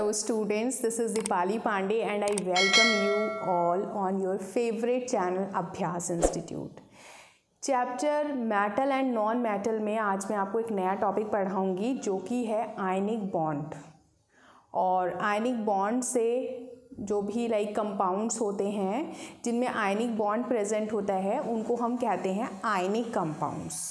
Hello students, this is Dipali Pandey and I welcome you all on your favorite channel Abhyas Institute. Chapter metal and non metal में आज मैं आपको एक नया topic पढ़ाऊंगी जो कि है आयनिक बॉन्ड। और आयनिक बॉन्ड से जो भी कंपाउंड्स होते हैं जिनमें आयनिक बॉन्ड प्रेजेंट होता है उनको हम कहते हैं आयनिक कंपाउंड्स।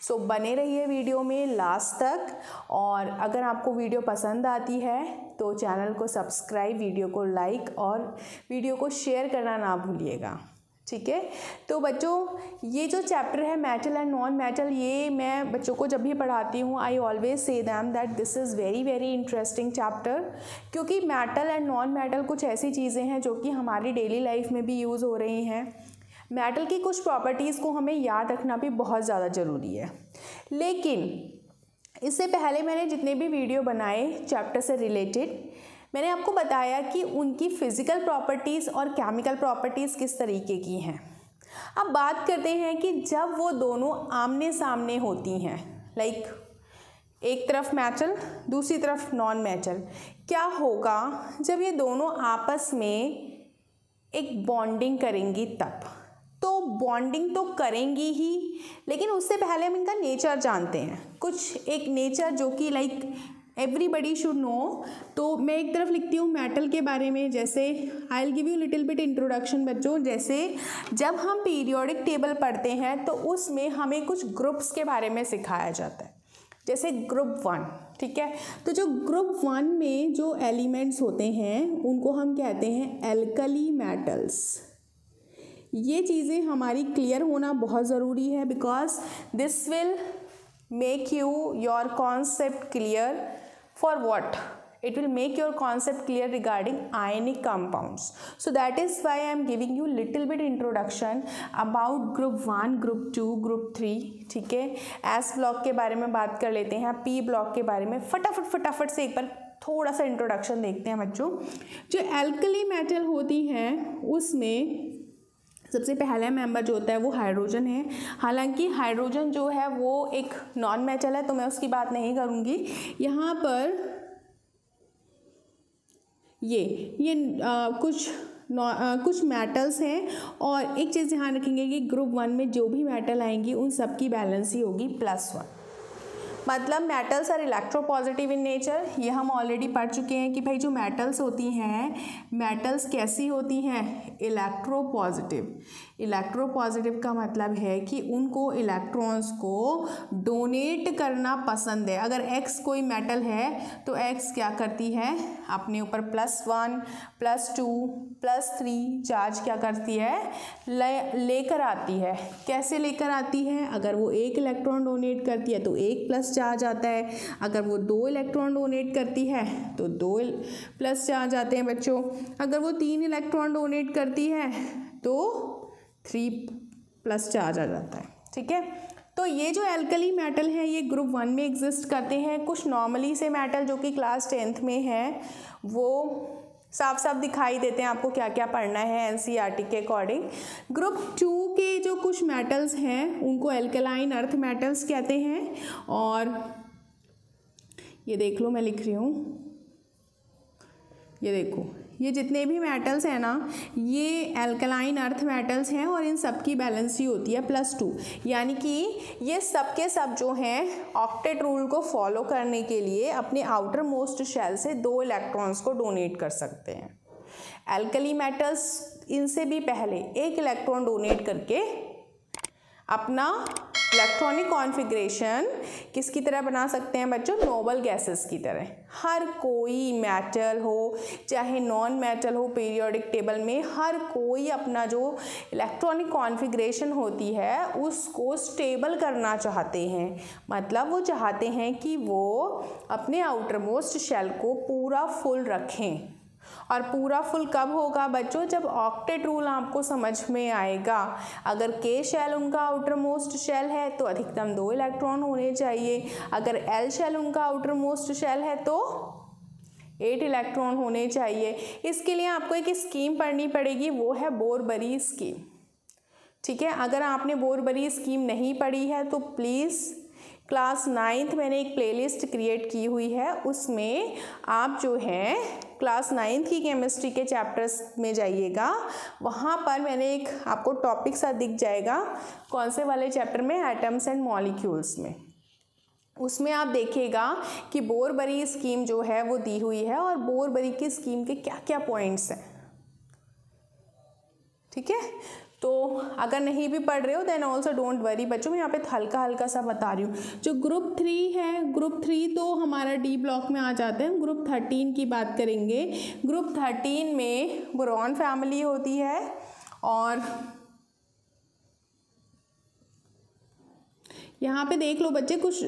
सो बने रहिए वीडियो में लास्ट तक, और अगर आपको वीडियो पसंद आती है तो चैनल को सब्सक्राइब, वीडियो को लाइक और वीडियो को शेयर करना ना भूलिएगा, ठीक है। तो बच्चों, ये जो चैप्टर है मेटल एंड नॉन मेटल, ये मैं बच्चों को जब भी पढ़ाती हूँ I always say them that this is very very interesting chapter, क्योंकि मेटल एंड नॉन मेटल कुछ ऐसी चीज़ें हैं जो कि हमारी डेली लाइफ में भी यूज़ हो रही हैं। मेटल की कुछ प्रॉपर्टीज़ को हमें याद रखना भी बहुत ज़्यादा ज़रूरी है। लेकिन इससे पहले मैंने जितने भी वीडियो बनाए चैप्टर से रिलेटेड, मैंने आपको बताया कि उनकी फ़िज़िकल प्रॉपर्टीज़ और केमिकल प्रॉपर्टीज़ किस तरीके की हैं। अब बात करते हैं कि जब वो दोनों आमने सामने होती हैं, एक तरफ मेटल दूसरी तरफ नॉन मेटल, क्या होगा जब ये दोनों आपस में एक बॉन्डिंग करेंगी। तब तो बॉन्डिंग तो करेंगी ही, लेकिन उससे पहले हम इनका नेचर जानते हैं। कुछ एक नेचर जो कि एवरीबडी शुड नो। तो मैं एक तरफ लिखती हूँ मेटल के बारे में, जैसे I will give you little bit introduction बच्चों। जैसे जब हम पीरियोडिक टेबल पढ़ते हैं तो उसमें हमें कुछ ग्रुप्स के बारे में सिखाया जाता है, जैसे ग्रुप 1, ठीक है। तो जो ग्रुप 1 में जो एलिमेंट्स होते हैं उनको हम कहते हैं एल्कली मेटल्स। ये चीज़ें हमारी क्लियर होना बहुत ज़रूरी है, because this will make your concept clear for what? It will make your concept clear regarding ionic compounds. So that is why I am giving you little bit introduction about group 1, group 2, group 3, ठीक है। S block के बारे में बात कर लेते हैं, P block के बारे में फटाफट से एक बार थोड़ा सा इंट्रोडक्शन देखते हैं बच्चों। जो एल्कली मेटल होती हैं उसमें सबसे पहला मेंबर जो होता है वो हाइड्रोजन है। हालांकि हाइड्रोजन जो है वो एक नॉन मेटल है तो मैं उसकी बात नहीं करूँगी यहाँ पर। ये कुछ मेटल्स हैं, और एक चीज़ ध्यान रखेंगे कि ग्रुप 1 में जो भी मेटल आएंगी उन सब की बैलेंस ही होगी +1। मतलब metals are electropositive in nature. ये हम ऑलरेडी पढ़ चुके हैं कि भाई जो मेटल्स होती हैं, मेटल्स कैसी होती हैं, इलेक्ट्रोपॉजिटिव। इलेक्ट्रोपॉजिटिव का मतलब है कि उनको इलेक्ट्रॉन्स को डोनेट करना पसंद है। अगर X कोई मेटल है तो X क्या करती है, अपने ऊपर +1, +2, +3 चार्ज क्या करती है, लेकर आती है। कैसे लेकर आती है? अगर वो 1 इलेक्ट्रॉन डोनेट करती है तो 1 प्लस चार्ज आता है, अगर वो 2 इलेक्ट्रॉन डोनेट करती है तो 2 प्लस चार्ज आते हैं बच्चों, अगर वो 3 इलेक्ट्रॉन डोनेट करती है तो 3 प्लस चार्ज आ जाता है, ठीक है। तो ये जो एल्कली मेटल हैं ये ग्रुप 1 में एग्जिस्ट करते हैं। कुछ नॉर्मली से मेटल जो कि क्लास 10th में हैं वो साफ दिखाई देते हैं आपको क्या क्या पढ़ना है एनसीईआरटी के अकॉर्डिंग। ग्रुप 2 के जो कुछ मेटल्स हैं उनको एल्कलाइन अर्थ मेटल्स कहते हैं। और ये देख लो, मैं लिख रही हूँ, ये देखो, ये जितने भी मेटल्स हैं ना ये एल्कलाइन अर्थ मेटल्स हैं, और इन सब की बैलेंस ही होती है +2। यानी कि ये सब के सब जो हैं ऑक्टेट रूल को फॉलो करने के लिए अपने आउटर मोस्ट शेल से 2 इलेक्ट्रॉन्स को डोनेट कर सकते हैं। एल्कली मेटल्स इनसे भी पहले 1 इलेक्ट्रॉन डोनेट करके अपना इलेक्ट्रॉनिक कॉन्फ़िगरेशन किसकी तरह बना सकते हैं बच्चों, नोबल गैसेस की तरह। हर कोई मेटल हो चाहे नॉन मेटल हो, पीरियोडिक टेबल में हर कोई अपना जो इलेक्ट्रॉनिक कॉन्फ़िगरेशन होती है उसको स्टेबल करना चाहते हैं। मतलब वो चाहते हैं कि वो अपने आउटर मोस्ट शेल को पूरा फुल रखें। और पूरा फुल कब होगा बच्चों, जब ऑक्टेट रूल आपको समझ में आएगा। अगर K शेल उनका आउटर मोस्ट शेल है तो अधिकतम 2 इलेक्ट्रॉन होने चाहिए, अगर L शेल उनका आउटर मोस्ट शेल है तो 8 इलेक्ट्रॉन होने चाहिए। इसके लिए आपको एक स्कीम पढ़नी पड़ेगी, वो है बोरबरी स्कीम, ठीक है। अगर आपने बोरबरी स्कीम नहीं पढ़ी है तो प्लीज़ क्लास 9th मैंने एक प्लेलिस्ट क्रिएट की हुई है, उसमें आप जो है क्लास 9th की केमिस्ट्री के चैप्टर्स में जाइएगा, वहाँ पर मैंने एक आपको टॉपिक सा दिख जाएगा, कौन से वाले चैप्टर में, एटम्स एंड मॉलिक्यूल्स में। उसमें आप देखिएगा कि बोरबरी स्कीम जो है वो दी हुई है और बोरबरी की स्कीम के क्या क्या पॉइंट्स हैं, ठीक है। तो अगर नहीं भी पढ़ रहे हो देन ऑल्सो डोंट वरी बच्चों, मैं यहाँ पे हल्का हल्का सा बता रही हूँ। जो ग्रुप 3 है, ग्रुप 3 तो हमारा डी ब्लॉक में आ जाते हैं। ग्रुप 13 की बात करेंगे। ग्रुप 13 में बोरॉन फैमिली होती है और यहाँ पे देख लो बच्चे, कुछ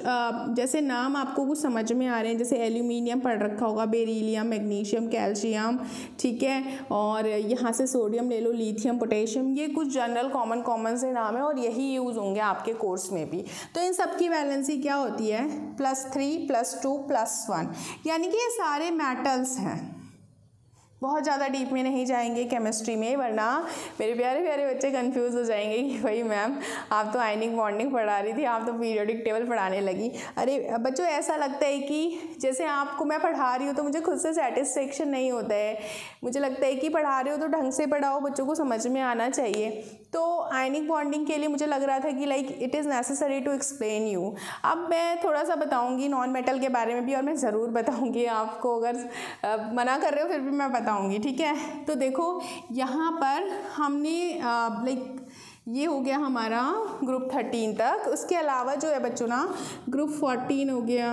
जैसे नाम आपको कुछ समझ में आ रहे हैं, जैसे एल्यूमिनियम पढ़ रखा होगा, बेरिलियम, मैग्नीशियम, कैल्शियम, ठीक है। और यहाँ से सोडियम ले लो, लिथियम, पोटेशियम, ये कुछ जनरल कॉमन से नाम है और यही यूज़ होंगे आपके कोर्स में भी। तो इन सब की वैलेंसी क्या होती है, +3 +2 +1, यानी कि ये सारे मेटल्स हैं। बहुत ज़्यादा डीप में नहीं जाएंगे केमिस्ट्री में, वरना मेरे प्यारे प्यारे बच्चे कंफ्यूज हो जाएंगे कि भाई मैम आप तो आयनिक बॉन्डिंग पढ़ा रही थी, आप तो पीरियोडिक टेबल पढ़ाने लगी। अरे बच्चों, ऐसा लगता है कि जैसे आपको मैं पढ़ा रही हूँ तो मुझे खुद से सेटिस्फेक्शन नहीं होता है। मुझे लगता है कि पढ़ा रहे हो तो ढंग से पढ़ाओ, बच्चों को समझ में आना चाहिए। तो आयनिक बॉन्डिंग के लिए मुझे लग रहा था कि like it is necessary to explain you. अब मैं थोड़ा सा बताऊँगी नॉन मेटल के बारे में भी, और मैं ज़रूर बताऊँगी आपको, अगर मना कर रहे हो फिर भी मैं बताऊँगी, ठीक है। तो देखो यहाँ पर हमने लाइक ये हो गया हमारा ग्रुप 13 तक। उसके अलावा जो है बच्चों ना, ग्रुप 14 हो गया,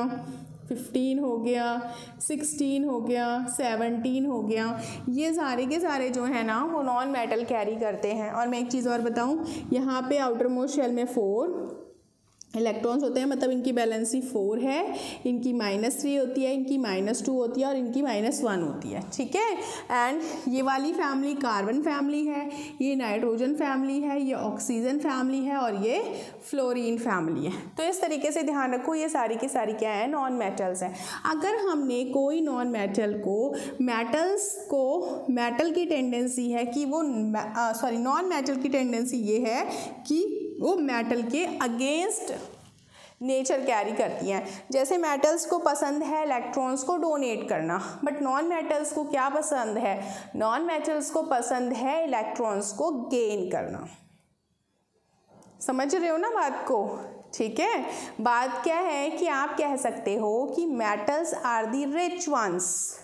15 हो गया, 16 हो गया, 17 हो गया, ये सारे के सारे जो है ना वो नॉन मेटल कैरी करते हैं। और मैं एक चीज़ और बताऊँ, यहाँ पे आउटर मोस्ट शेल में 4 इलेक्ट्रॉन्स होते हैं, मतलब इनकी बैलेंसी 4 है, इनकी -3 होती है, इनकी -2 होती है और इनकी -1 होती है, ठीक है। एंड ये वाली फैमिली कार्बन फैमिली है, ये नाइट्रोजन फैमिली है, ये ऑक्सीजन फैमिली है और ये फ्लोरीन फैमिली है। तो इस तरीके से ध्यान रखो, ये सारी की सारी क्या है, नॉन मेटल्स हैं। अगर हमने कोई नॉन मेटल को, मेटल की टेंडेंसी है कि वो नॉन मेटल की टेंडेंसी ये है कि वो मेटल के अगेंस्ट नेचर कैरी करती हैं। जैसे मेटल्स को पसंद है इलेक्ट्रॉन्स को डोनेट करना, बट नॉन मेटल्स को क्या पसंद है, नॉन मेटल्स को पसंद है इलेक्ट्रॉन्स को गेन करना। समझ रहे हो ना बात को, ठीक है। बात क्या है कि आप कह सकते हो कि metals are the rich ones,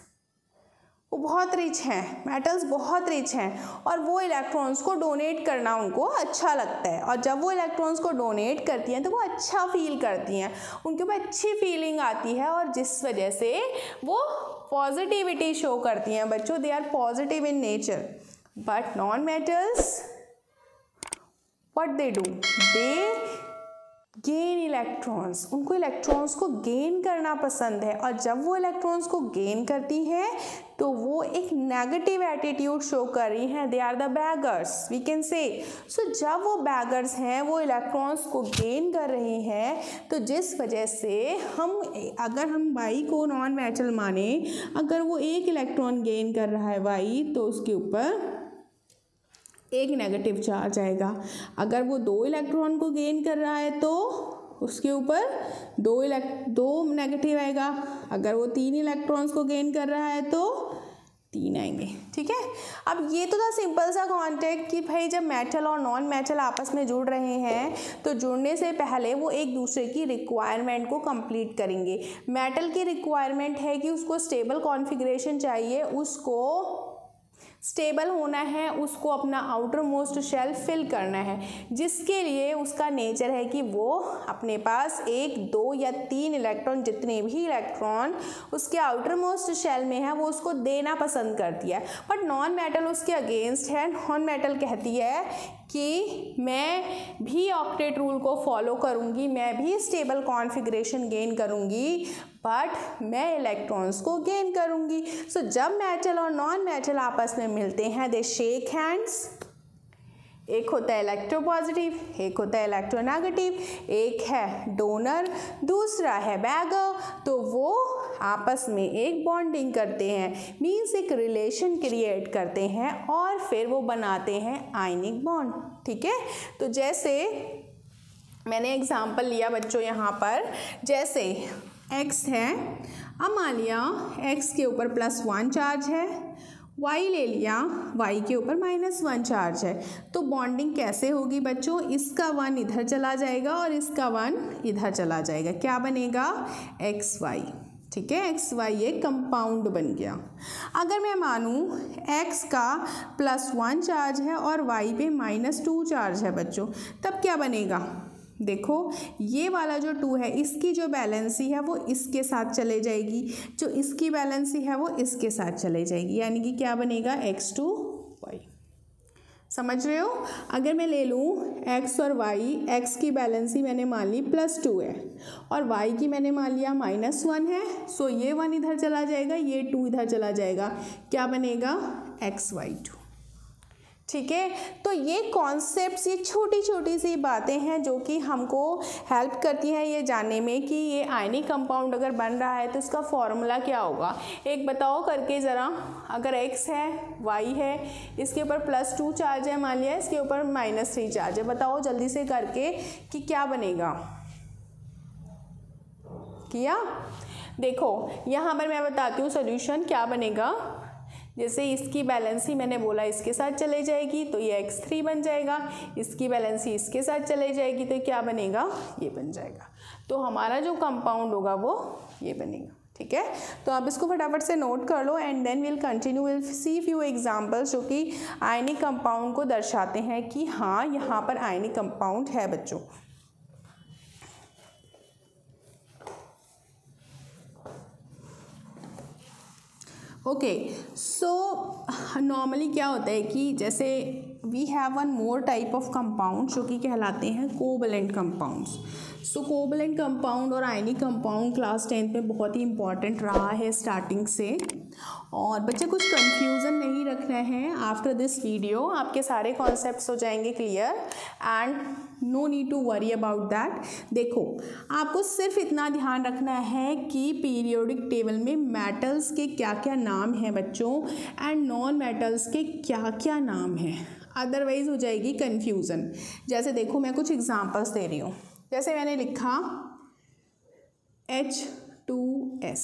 वो बहुत रिच हैं, मेटल्स बहुत रिच हैं और वो इलेक्ट्रॉन्स को डोनेट करना उनको अच्छा लगता है। और जब वो इलेक्ट्रॉन्स को डोनेट करती हैं तो वो अच्छा फील करती हैं, उनके ऊपर अच्छी फीलिंग आती है और जिस वजह से वो पॉजिटिविटी शो करती हैं। बच्चों, they are positive in nature. But non metals what they do, they gain electrons, उनको इलेक्ट्रॉन्स को गेन करना पसंद है। और जब वो इलेक्ट्रॉन्स को गेन करती हैं तो वो एक नेगेटिव एटीट्यूड शो कर रही हैं, they are the beggars we can say. So जब वो बैगर्स हैं, वो इलेक्ट्रॉन्स को गेन कर रही हैं, तो जिस वजह से अगर हम वाई को नॉन मेटल माने, अगर वो एक इलेक्ट्रॉन गेन कर रहा है वाई, तो उसके ऊपर एक नेगेटिव चार्ज आएगा। अगर वो 2 इलेक्ट्रॉन को गेन कर रहा है तो उसके ऊपर 2 नेगेटिव आएगा। अगर वो 3 इलेक्ट्रॉन्स को गेन कर रहा है तो 3 आएंगे, ठीक है। अब ये तो था सिंपल सा कॉन्टेक्ट कि भाई जब मेटल और नॉन मेटल आपस में जुड़ रहे हैं तो जुड़ने से पहले वो एक दूसरे की रिक्वायरमेंट को कंप्लीट करेंगे। मेटल की रिक्वायरमेंट है कि उसको स्टेबल कॉन्फ़िगरेशन चाहिए, उसको स्टेबल होना है, उसको अपना आउटर मोस्ट शेल फिल करना है, जिसके लिए उसका नेचर है कि वो अपने पास 1, 2 या 3 इलेक्ट्रॉन, जितने भी इलेक्ट्रॉन उसके आउटर मोस्ट शेल में है वो उसको देना पसंद करती है। बट नॉन मेटल उसके अगेंस्ट है। नॉन मेटल कहती है कि मैं भी ऑक्टेट रूल को फॉलो करूँगी, मैं भी स्टेबल कॉन्फ़िगरेशन गेन करूँगी, बट मैं इलेक्ट्रॉन्स को गेन करूँगी। सो जब मेटल और नॉन मेटल आपस में मिलते हैं, दे शेक हैंड्स। एक होता है इलेक्ट्रोपॉजिटिव, एक होता है इलेक्ट्रोनेगेटिव, एक है डोनर, दूसरा है बैगर। तो वो आपस में एक बॉन्डिंग करते हैं, मीन्स एक रिलेशन क्रिएट करते हैं और फिर वो बनाते हैं आयनिक बॉन्ड, ठीक है। तो जैसे मैंने एग्जाम्पल लिया बच्चों यहाँ पर, जैसे x है, अब मान लिया x के ऊपर +1 चार्ज है, y ले लिया, y के ऊपर -1 चार्ज है। तो बॉन्डिंग कैसे होगी बच्चों, इसका 1 इधर चला जाएगा और इसका 1 इधर चला जाएगा, क्या बनेगा XY। ठीक है, XY ये कंपाउंड बन गया। अगर मैं मानूँ x का +1 चार्ज है और y पे -2 चार्ज है बच्चों, तब क्या बनेगा, देखो ये वाला जो 2 है इसकी जो बैलेंसी है वो इसके साथ चले जाएगी, जो इसकी बैलेंसी है वो इसके साथ चले जाएगी, यानी कि क्या बनेगा X2Y। समझ रहे हो। अगर मैं ले लूँ x और y, x की बैलेंसी मैंने मान ली +2 है और y की मैंने मान लिया -1 है, सो ये 1 इधर चला जाएगा, ये 2 इधर चला जाएगा, क्या बनेगा XY2। ठीक है, तो ये कॉन्सेप्ट्स, ये छोटी छोटी सी बातें हैं जो कि हमको हेल्प करती हैं ये जानने में कि ये आयनिक कंपाउंड अगर बन रहा है तो इसका फॉर्मूला क्या होगा। एक बताओ करके ज़रा, अगर x है, y है, इसके ऊपर +2 चार्ज है मान लिया, इसके ऊपर -3 चार्ज है, बताओ जल्दी से करके कि क्या बनेगा। किया, देखो यहाँ पर मैं बताती हूँ सोल्यूशन क्या बनेगा। जैसे इसकी बैलेंसी मैंने बोला इसके साथ चले जाएगी तो ये X3 बन जाएगा, इसकी बैलेंसी इसके साथ चले जाएगी तो क्या बनेगा, ये बन जाएगा। तो हमारा जो कंपाउंड होगा वो ये बनेगा। ठीक है, तो आप इसको फटाफट से नोट कर लो and then will continue, will see few examples जो कि आयनिक कंपाउंड को दर्शाते हैं कि हाँ यहाँ पर आयनिक कंपाउंड है बच्चों। ओके, सो नॉर्मली क्या होता है कि जैसे we have one more type of compound जो कि कहलाते हैं covalent compounds. So covalent compound और आयनिक कंपाउंड क्लास 10 में बहुत ही इंपॉर्टेंट रहा है स्टार्टिंग से, और बच्चे कुछ कंफ्यूजन नहीं रखना है। आफ्टर दिस वीडियो आपके सारे कॉन्सेप्ट्स हो जाएंगे clear and no need to worry about that. देखो आपको सिर्फ इतना ध्यान रखना है कि पीरियोडिक टेबल में मेटल्स के क्या क्या नाम हैं बच्चों एंड नॉन मेटल्स के क्या क्या नाम हैं, अदरवाइज हो जाएगी कन्फ्यूज़न। जैसे देखो मैं कुछ एग्जांपल्स दे रही हूँ, जैसे मैंने लिखा H2S,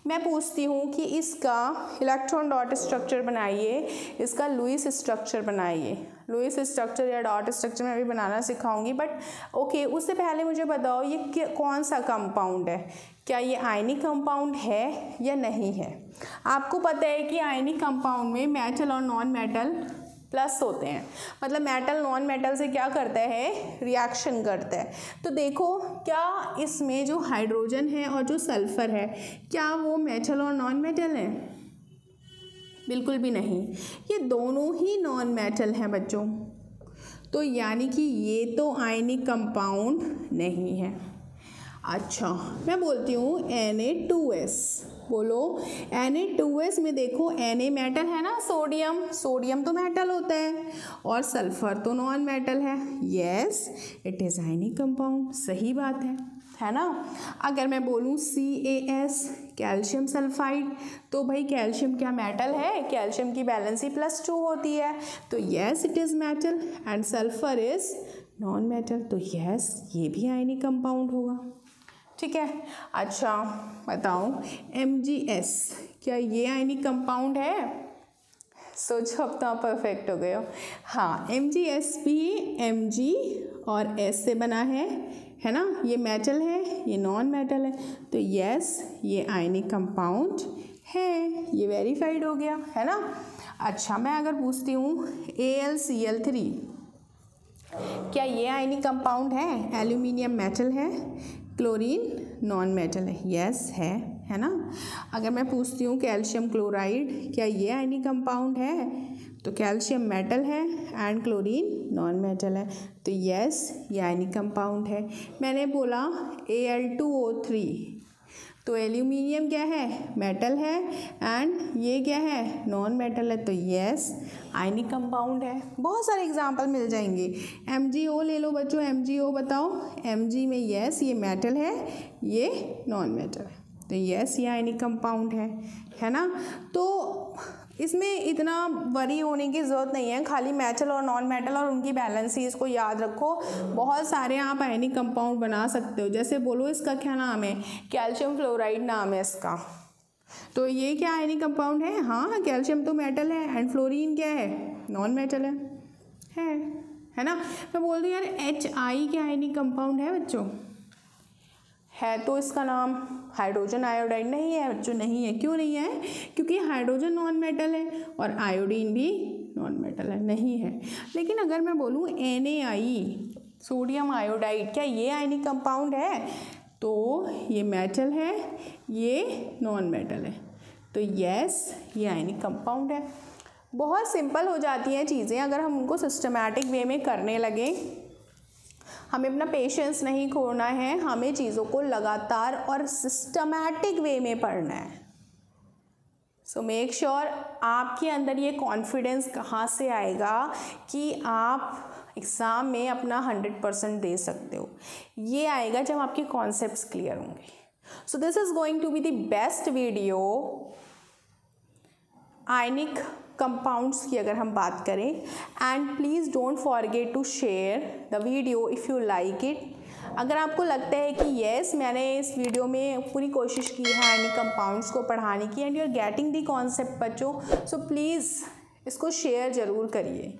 मैं पूछती हूँ कि इसका इलेक्ट्रॉन डॉट स्ट्रक्चर बनाइए, इसका लुईस स्ट्रक्चर बनाइए। लुईस स्ट्रक्चर या डॉट स्ट्रक्चर मैं अभी बनाना सिखाऊंगी, बट ओके उससे पहले मुझे बताओ ये कौन सा कंपाउंड है, क्या ये आयनिक कंपाउंड है या नहीं है। आपको पता है कि आयनिक कंपाउंड में मेटल और नॉन मेटल प्लस होते हैं, मतलब मेटल नॉन मेटल से क्या करता है, रिएक्शन करता है। तो देखो क्या इसमें जो हाइड्रोजन है और जो सल्फर है क्या वो मेटल और नॉन मेटल है, बिल्कुल भी नहीं, ये दोनों ही नॉन मेटल हैं बच्चों। तो यानी कि ये तो आयनिक कंपाउंड नहीं है। अच्छा मैं बोलती हूँ Na2S, बोलो Na2S में देखो Na मेटल है ना, सोडियम, सोडियम तो मेटल होता है और सल्फर तो नॉन मेटल है। Yes it is ionic compound, सही बात है ना। अगर मैं बोलूँ CaS, कैल्शियम सल्फाइड, तो भाई कैल्शियम क्या मेटल है, कैल्शियम की बैलेंसी +2 होती है, तो yes it is metal and sulphur is non metal, तो यस ये भी आयनिक कंपाउंड होगा। ठीक है, अच्छा बताओ MgS, क्या ये आयनिक कंपाउंड है, सोचो अब तो आप परफेक्ट हो गए हो। हाँ MgS भी Mg और S से बना है ना, ये मेटल है ये नॉन मेटल है, तो यस ये आयनिक कंपाउंड है, ये वेरीफाइड हो गया है ना। अच्छा मैं अगर पूछती हूँ AlCl3, क्या ये आयनिक कंपाउंड है, एल्यूमिनियम मेटल है, क्लोरीन नॉन मेटल है, यस है ना। अगर मैं पूछती हूँ कैल्शियम क्लोराइड, क्या ये आयनिक कंपाउंड है, तो कैल्शियम मेटल है एंड क्लोरीन नॉन मेटल है, तो यस ये आयनिक कंपाउंड है। मैंने बोला Al2O3, तो एल्यूमिनियम क्या है, मेटल है एंड ये क्या है, नॉन मेटल है, तो यस आयनिक कंपाउंड है। बहुत सारे एग्जांपल मिल जाएंगे। MgO ले लो बच्चों, MgO बताओ, Mg में यस ये मेटल है ये नॉन मेटल है, तो यस ये आयनिक कंपाउंड है ना। तो इसमें इतना वरी होने की ज़रूरत नहीं है, खाली मेटल और नॉन मेटल और उनकी बैलेंसेस को याद रखो। बहुत सारे आप आयनिक कंपाउंड बना सकते हो, जैसे बोलो इसका क्या नाम है, कैल्शियम फ्लोराइड नाम है इसका, तो ये क्या आयनिक कंपाउंड है, हाँ कैल्शियम तो मेटल है एंड फ्लोरीन क्या है, नॉन मेटल है ना। मैं बोल रही हूँ यार HI क्या आयनिक कंपाउंड है बच्चों, है तो इसका नाम हाइड्रोजन आयोडाइड नहीं है बच्चों, नहीं है। क्यों नहीं है, क्योंकि हाइड्रोजन नॉन मेटल है और आयोडीन भी नॉन मेटल है, नहीं है। लेकिन अगर मैं बोलूँ NaI सोडियम आयोडाइड, क्या ये आयनिक कंपाउंड है, तो ये मेटल है, ये नॉन मेटल है, तो यस ये आयनिक कंपाउंड है। बहुत सिंपल हो जाती हैं चीज़ें अगर हम उनको सिस्टमैटिक वे में करने लगे। हमें अपना पेशेंस नहीं खोना है, हमें चीज़ों को लगातार और सिस्टमैटिक वे में पढ़ना है। सो मेक श्योर आपके अंदर ये कॉन्फिडेंस कहाँ से आएगा कि आप एग्ज़ाम में अपना 100% दे सकते हो, ये आएगा जब आपके कॉन्सेप्ट्स क्लियर होंगे। So this is going to be the best video ionic compounds की अगर हम बात करें, and please don't forget to share the video if you like it. अगर आपको लगता है कि येस मैंने इस वीडियो में पूरी कोशिश की है आयनिक कंपाउंड्स को पढ़ाने की and you are getting the concept बच्चों, सो प्लीज़ इसको शेयर ज़रूर करिए,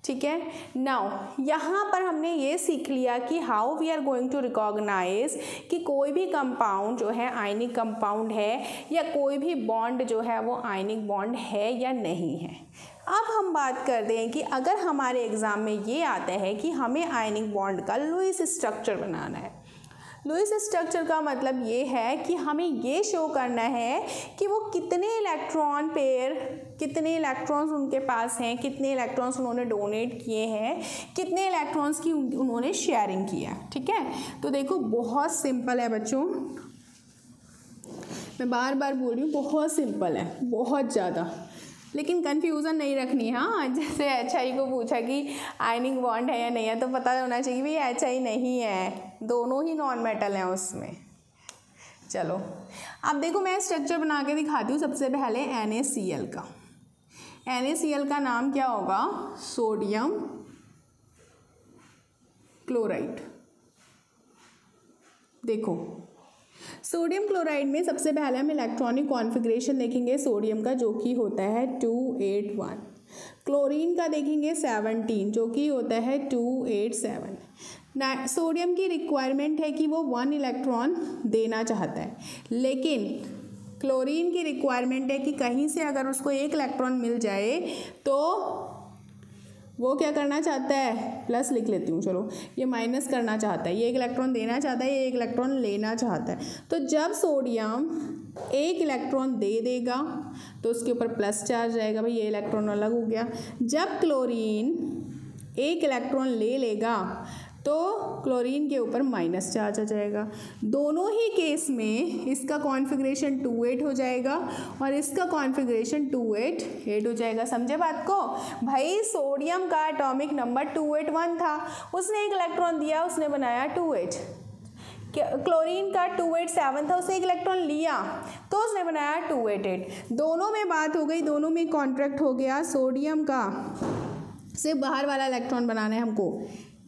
ठीक है। नाउ यहाँ पर हमने ये सीख लिया कि how we are going to recognise कि कोई भी कंपाउंड जो है आयनिक कंपाउंड है या कोई भी बॉन्ड जो है वो आयनिक बॉन्ड है या नहीं है। अब हम बात करते हैं कि अगर हमारे एग्ज़ाम में ये आता है कि हमें आयनिक बॉन्ड का लुईस स्ट्रक्चर बनाना है। लुईस स्ट्रक्चर का मतलब ये है कि हमें ये शो करना है कि वो कितने इलेक्ट्रॉन पेयर, कितने इलेक्ट्रॉन्स उनके पास हैं, कितने इलेक्ट्रॉन्स उन्होंने डोनेट किए हैं, कितने इलेक्ट्रॉन्स की उन्होंने शेयरिंग किया, ठीक है। तो देखो बहुत सिंपल है बच्चों, मैं बार बार बोल रही हूँ बहुत सिंपल है, बहुत ज़्यादा, लेकिन कन्फ्यूज़न नहीं रखनी। हाँ जैसे HI को पूछा कि आयनिक बॉन्ड है या नहीं है, तो पता होना चाहिए भाई HI नहीं है, दोनों ही नॉन मेटल हैं उसमें। चलो अब देखो मैं स्ट्रक्चर बना के दिखाती हूँ। सबसे पहले NaCl का, NaCl का नाम क्या होगा, सोडियम क्लोराइड। देखो सोडियम क्लोराइड में सबसे पहले हम इलेक्ट्रॉनिक कॉन्फ़िगरेशन देखेंगे सोडियम का, जो कि होता है 281। क्लोरीन का देखेंगे 17, जो कि होता है 287। सोडियम की रिक्वायरमेंट है कि वो 1 इलेक्ट्रॉन देना चाहता है, लेकिन क्लोरीन की रिक्वायरमेंट है कि कहीं से अगर उसको 1 इलेक्ट्रॉन मिल जाए तो वो क्या करना चाहता है, प्लस लिख लेती हूँ, चलो ये माइनस करना चाहता है, ये 1 इलेक्ट्रॉन देना चाहता है, ये 1 इलेक्ट्रॉन लेना चाहता है। तो जब सोडियम 1 इलेक्ट्रॉन दे देगा तो उसके ऊपर प्लस चार्ज आएगा, भाई ये इलेक्ट्रॉन अलग हो गया। जब क्लोरीन 1 इलेक्ट्रॉन ले लेगा तो क्लोरीन के ऊपर माइनस चार्ज आ जाएगा। दोनों ही केस में इसका कॉन्फ़िगरेशन 2,8 हो जाएगा और इसका कॉन्फ़िगरेशन 2,8,8 हो जाएगा। समझे बात को भाई, सोडियम का एटॉमिक नंबर 281 था, उसने 1 इलेक्ट्रॉन दिया, उसने बनाया 2,8। क्लोरीन का 287 था, उसने 1 इलेक्ट्रॉन लिया तो उसने बनाया 288। दोनों में बात हो गई, दोनों में कॉन्ट्रैक्ट हो गया। सोडियम का सिर्फ बाहर वाला इलेक्ट्रॉन बनाना है हमको,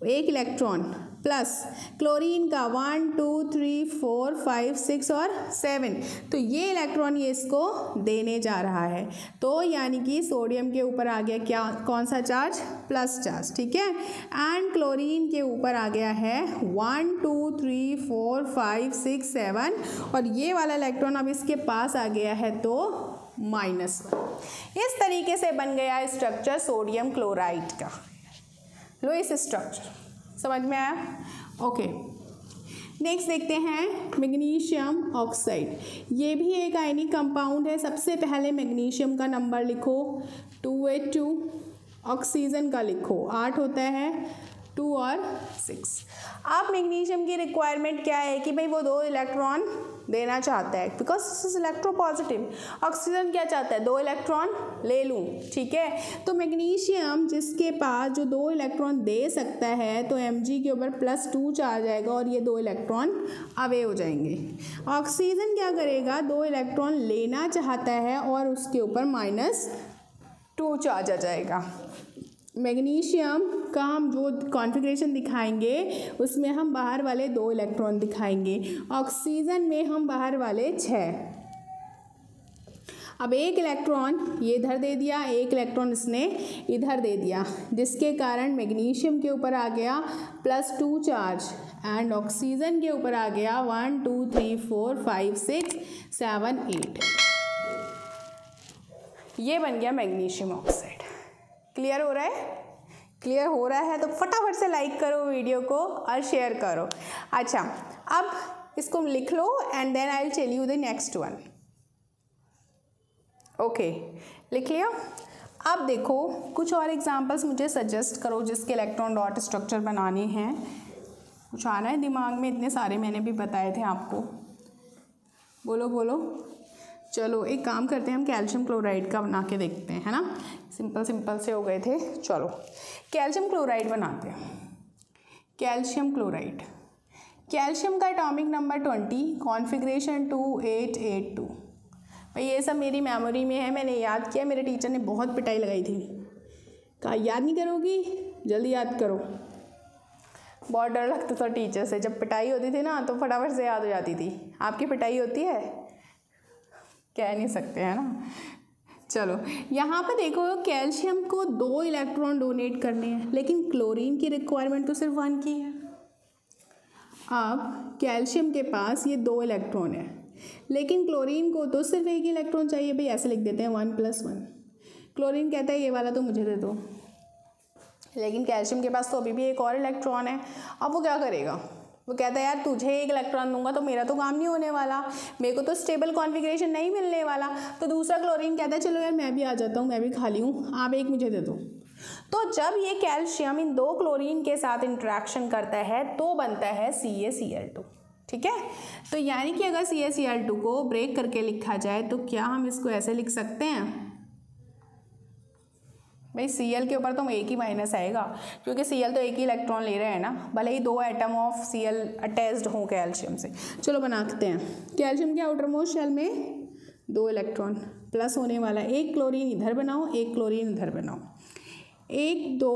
1 इलेक्ट्रॉन, प्लस क्लोरीन का 1 2 3 4 5 6 और 7, तो ये इलेक्ट्रॉन ये इसको देने जा रहा है। तो यानी कि सोडियम के ऊपर आ गया क्या, कौन सा चार्ज, प्लस चार्ज, ठीक है। एंड क्लोरीन के ऊपर आ गया है 1 2 3 4 5 6 7 और ये वाला इलेक्ट्रॉन अब इसके पास आ गया है तो -1। इस तरीके से बन गया स्ट्रक्चर सोडियम क्लोराइड का, लुईस स्ट्रक्चर। समझ में आया? ओके, नेक्स्ट देखते हैं मैग्नीशियम ऑक्साइड। ये भी एक आयनिक कंपाउंड है। सबसे पहले मैग्नीशियम का नंबर लिखो 282, ऑक्सीजन का लिखो 8 होता है, 2 और 6। आप मैग्नीशियम की रिक्वायरमेंट क्या है कि भाई वो 2 इलेक्ट्रॉन देना चाहता है, because this is electropositive. Oxygen क्या चाहता है, 2 इलेक्ट्रॉन ले लूँ, ठीक है। तो मैग्नीशियम जिसके पास जो 2 इलेक्ट्रॉन दे सकता है तो Mg के ऊपर +2 चार्ज आएगा और ये 2 इलेक्ट्रॉन अवे हो जाएंगे। ऑक्सीजन क्या करेगा, 2 इलेक्ट्रॉन लेना चाहता है और उसके ऊपर 2 चार्ज आ जाएगा। मैग्नीशियम का हम जो कॉन्फ़िगरेशन दिखाएंगे उसमें हम बाहर वाले 2 इलेक्ट्रॉन दिखाएंगे। ऑक्सीजन में हम बाहर वाले 6। अब एक इलेक्ट्रॉन ये इधर दे दिया, एक इलेक्ट्रॉन इसने इधर दे दिया, जिसके कारण मैग्नीशियम के ऊपर आ गया +2 चार्ज एंड ऑक्सीजन के ऊपर आ गया 1 2 3 4 5 6 7 8। ये बन गया मैग्नीशियम ऑक्साइड। क्लियर हो रहा है? क्लियर हो रहा है तो फटाफट से लाइक करो वीडियो को और शेयर करो। अच्छा, अब इसको लिख लो and then I will tell you the next one. Okay, लिख लिया? अब देखो कुछ और एग्जांपल्स मुझे सजेस्ट करो जिसके इलेक्ट्रॉन डॉट स्ट्रक्चर बनाने हैं। कुछ आ रहा है दिमाग में? इतने सारे मैंने भी बताए थे आपको। बोलो बोलो। चलो एक काम करते हैं, हम कैल्शियम क्लोराइड का बना के देखते हैं, है ना। सिंपल सिंपल से हो गए थे। चलो कैल्शियम क्लोराइड बनाते हैं। कैल्शियम क्लोराइड, कैल्शियम का एटॉमिक नंबर 20, कॉन्फ़िगरेशन 2882। भाई ये सब मेरी मेमोरी में है, मैंने याद किया। मेरे टीचर ने बहुत पिटाई लगाई थी, कहा याद नहीं करोगी, जल्दी याद करो। बहुत डर लगता था टीचर से। जब पिटाई होती थी ना तो फटाफट से याद हो जाती थी। आपकी पिटाई होती है? कह नहीं सकते, है ना। चलो यहाँ पर देखो, कैल्शियम को 2 इलेक्ट्रॉन डोनेट करने हैं, लेकिन क्लोरीन की रिक्वायरमेंट तो सिर्फ 1 की है। अब कैल्शियम के पास ये 2 इलेक्ट्रॉन है, लेकिन क्लोरीन को तो सिर्फ 1 इलेक्ट्रॉन चाहिए। भाई ऐसे लिख देते हैं 1 + 1। क्लोरीन कहता है ये वाला तो मुझे दे दो, लेकिन कैल्शियम के पास तो अभी भी एक और इलेक्ट्रॉन है। अब वो क्या करेगा? वो कहता है यार तुझे 1 इलेक्ट्रॉन दूंगा तो मेरा तो काम नहीं होने वाला, मेरे को तो स्टेबल कॉन्फ़िगरेशन नहीं मिलने वाला। तो दूसरा क्लोरीन कहता है चलो यार मैं भी आ जाता हूँ, मैं भी खाली हूँ, आप 1 मुझे दे दो। तो जब ये कैल्शियम इन 2 क्लोरीन के साथ इंटरेक्शन करता है तो बनता है CaCl2। ठीक है, तो यानी कि अगर CaCl2 को ब्रेक करके लिखा जाए तो क्या हम इसको ऐसे लिख सकते हैं? भाई Cl के ऊपर तो 1 ही माइनस आएगा, क्योंकि Cl तो 1 ही इलेक्ट्रॉन ले रहे हैं ना, भले ही 2 एटम ऑफ Cl अटैच्ड हों कैल्शियम से। चलो बनाते हैं। कैल्शियम के आउटर मोस्ट शेल में 2 इलेक्ट्रॉन प्लस होने वाला, 1 क्लोरीन इधर बनाओ, 1 क्लोरीन इधर बनाओ। 1 2,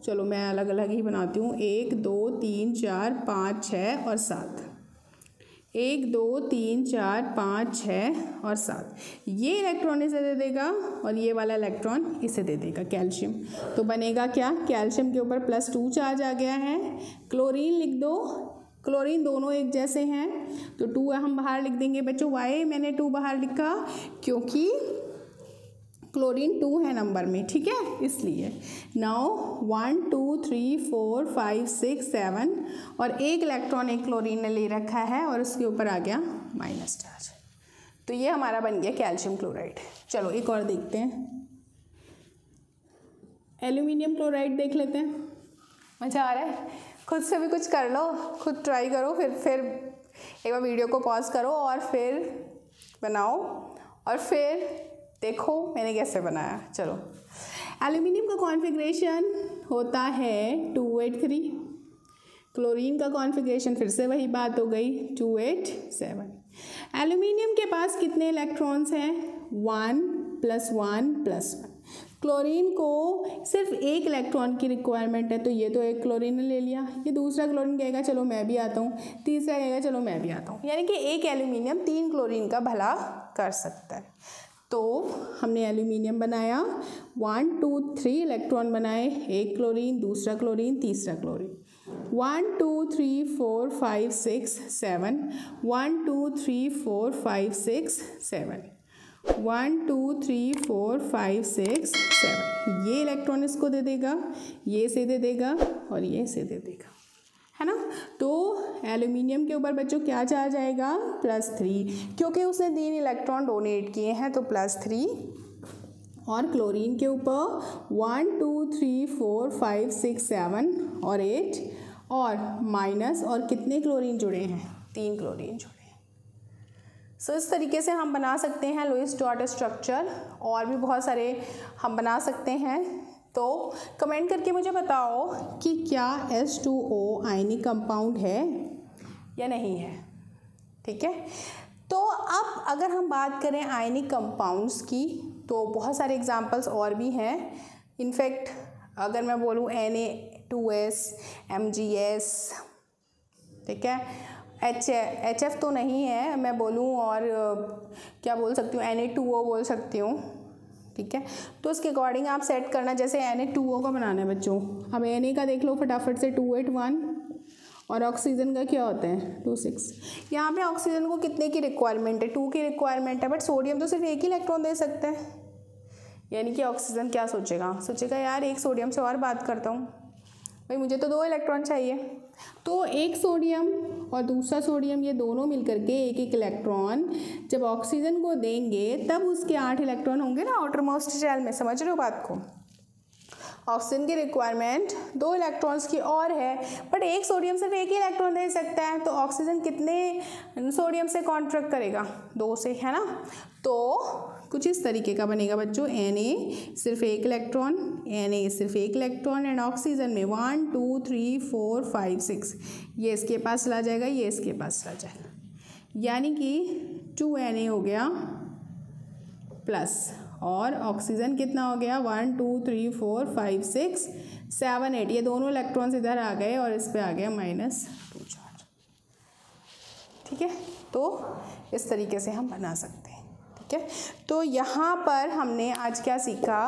चलो मैं अलग अलग ही बनाती हूँ। 1 2 3 4 5 6 और 7। 1 2 3 4 5 6 और 7। ये इलेक्ट्रॉन इसे दे देगा और ये वाला इलेक्ट्रॉन इसे दे देगा कैल्शियम। तो बनेगा क्या? कैल्शियम के ऊपर +2 चार्ज आ गया है। क्लोरीन लिख दो, क्लोरीन दोनों एक जैसे हैं तो 2 हम बाहर लिख देंगे। बच्चों वाई मैंने 2 बाहर लिखा क्योंकि क्लोरीन 2 है नंबर में, ठीक है, इसलिए। नाउ 1 2 3 4 5 6 7 और 1 इलेक्ट्रॉन एक क्लोरीन ने ले रखा है और उसके ऊपर आ गया माइनस चार्ज। तो ये हमारा बन गया कैल्शियम क्लोराइड। चलो एक और देखते हैं, एल्यूमिनियम क्लोराइड देख लेते हैं। मज़ा आ रहा है? खुद से भी कुछ कर लो, खुद ट्राई करो, फिर एक बार वीडियो को पॉज करो और फिर बनाओ और फिर देखो मैंने कैसे बनाया। चलो एल्यूमिनियम का कॉन्फ़िगरेशन होता है 283। क्लोरीन का कॉन्फ़िगरेशन फिर से वही बात हो गई 287। एल्यूमिनियम के पास कितने इलेक्ट्रॉन्स हैं? 1 + 1 + 1। क्लोरीन को सिर्फ 1 इलेक्ट्रॉन की रिक्वायरमेंट है, तो ये तो 1 क्लोरीन ने ले लिया। ये दूसरा क्लोरीन कहेगा चलो मैं भी आता हूँ, तीसरा कहेगा चलो मैं भी आता हूँ। यानी कि 1 एल्यूमिनियम 3 क्लोरीन का भला कर सकता है। तो हमने एल्यूमिनियम बनाया, 1 2 3 इलेक्ट्रॉन बनाए, 1 क्लोरीन, दूसरा क्लोरीन, तीसरा क्लोरीन। 1 2 3 4 5 6 7, 1 2 3 4 5 6 7, 1 2 3 4 5 6 7। ये इलेक्ट्रॉन इसको दे देगा, ये से दे देगा और ये से दे देगा, है ना। तो एल्यूमिनियम के ऊपर बच्चों क्या चार्ज आएगा? +3, क्योंकि उसने 3 इलेक्ट्रॉन डोनेट किए हैं तो +3। और क्लोरीन के ऊपर 1 2 3 4 5 6 7 और 8 और माइनस, और कितने क्लोरीन जुड़े हैं? 3 क्लोरीन जुड़े हैं। सो इस तरीके से हम बना सकते हैं लुईस डॉट स्ट्रक्चर, और भी बहुत सारे हम बना सकते हैं। तो कमेंट करके मुझे बताओ कि क्या H2O आयनिक कंपाउंड है या नहीं है, ठीक है। तो अब अगर हम बात करें आयनिक कंपाउंड्स की, तो बहुत सारे एग्जांपल्स और भी हैं। इनफैक्ट अगर मैं बोलूँ Na2S, MgS, ठीक है, HF तो नहीं है, मैं बोलूँ और क्या बोल सकती हूँ, Na2O बोल सकती हूँ, ठीक है। तो उसके अकॉर्डिंग आप सेट करना। जैसे Na2O का बनाना है बच्चों, अब Na का देख लो फटाफट से 281 और ऑक्सीजन का क्या होता है 26। यहाँ पे ऑक्सीजन को कितने की रिक्वायरमेंट है, 2 की रिक्वायरमेंट है, बट सोडियम तो सिर्फ 1 ही इलेक्ट्रॉन दे सकता है। यानी कि ऑक्सीजन क्या सोचेगा यार एक सोडियम से और बात करता हूँ, भाई मुझे तो 2 इलेक्ट्रॉन चाहिए। तो एक सोडियम और दूसरा सोडियम ये दोनों मिलकर के एक इलेक्ट्रॉन जब ऑक्सीजन को देंगे तब उसके 8 इलेक्ट्रॉन होंगे ना आउटर मोस्ट शेल में। समझ रहे हो बात को? ऑक्सीजन की रिक्वायरमेंट 2 इलेक्ट्रॉन्स की और है, बट एक सोडियम सिर्फ 1 ही इलेक्ट्रॉन दे सकता है। तो ऑक्सीजन कितने सोडियम से कॉन्ट्रैक्ट करेगा, 2 से, है ना। तो कुछ इस तरीके का बनेगा बच्चों, Na सिर्फ 1 इलेक्ट्रॉन, Na सिर्फ 1 इलेक्ट्रॉन एंड ऑक्सीजन में 1 2 3 4 5 6, ये इसके पास चला जाएगा, ये इसके पास चला जाएगा, यानी कि 2 Na हो गया प्लस, और ऑक्सीजन कितना हो गया 1 2 3 4 5 6 7 8, ये दोनों इलेक्ट्रॉन्स इधर आ गए और इस पे आ गया -2 चार्ज, ठीक है। तो इस तरीके से हम बना सकते हैं, ठीक है। तो यहाँ पर हमने आज क्या सीखा,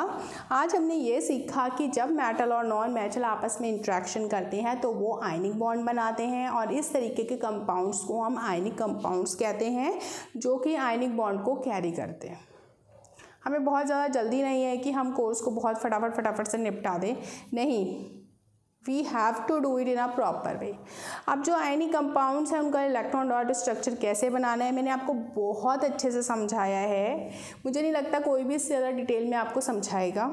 आज हमने ये सीखा कि जब मेटल और नॉन मेटल आपस में इंट्रैक्शन करते हैं तो वो आयनिक बॉन्ड बनाते हैं, और इस तरीके के कंपाउंड्स को हम आयनिक कंपाउंड्स कहते हैं जो कि आयनिक बॉन्ड को कैरी करते हैं। हमें बहुत ज़्यादा जल्दी नहीं है कि हम कोर्स को बहुत फटाफट से निपटा दें, नहीं, we have to do it in a proper way. अब जो आयनिक कंपाउंड्स हैं उनका इलेक्ट्रॉन डॉट स्ट्रक्चर कैसे बनाना है मैंने आपको बहुत अच्छे से समझाया है, मुझे नहीं लगता कोई भी इससे ज़्यादा डिटेल में आपको समझाएगा।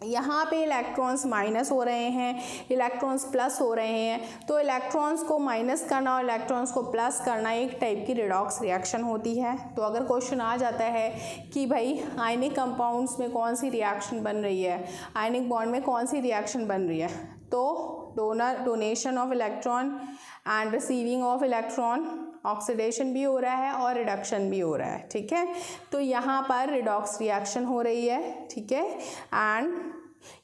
यहाँ पे इलेक्ट्रॉन्स माइनस हो रहे हैं, इलेक्ट्रॉन्स प्लस हो रहे हैं, तो इलेक्ट्रॉन्स को माइनस करना और इलेक्ट्रॉन्स को प्लस करना एक टाइप की रिडॉक्स रिएक्शन होती है। तो अगर क्वेश्चन आ जाता है कि भाई आयनिक कंपाउंड्स में कौन सी रिएक्शन बन रही है, आयनिक बॉन्ड में कौन सी रिएक्शन बन रही है, तो donation of electron and receiving of electron, oxidation भी हो रहा है और रिडक्शन भी हो रहा है, ठीक है। तो यहाँ पर रिडॉक्स रिएक्शन हो रही है, ठीक है। एंड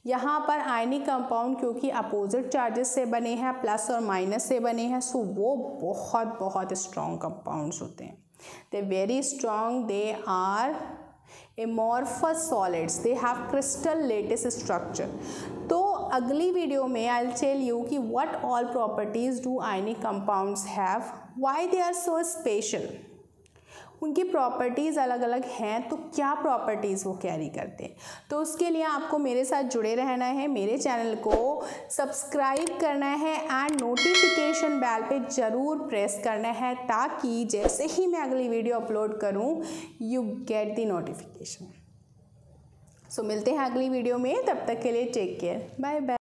यहाँ पर आयनिक कंपाउंड क्योंकि अपोजिट चार्जेस से बने हैं, प्लस और माइनस से बने हैं, सो वो बहुत स्ट्रॉन्ग कंपाउंड्स होते हैं। They very strong, they are amorphous solids, they have crystal lattice structure। तो अगली वीडियो में आई विल टेल यू कि what all properties do ionic compounds have, why they are so special, उनकी प्रॉपर्टीज़ अलग अलग हैं, तो क्या प्रॉपर्टीज़ वो कैरी करते हैं। तो उसके लिए आपको मेरे साथ जुड़े रहना है, मेरे चैनल को सब्सक्राइब करना है एंड नोटिफिकेशन बेल पे ज़रूर प्रेस करना है, ताकि जैसे ही मैं अगली वीडियो अपलोड करूं यू गेट द नोटिफिकेशन। सो मिलते हैं अगली वीडियो में, तब तक के लिए टेक केयर, बाय बाय।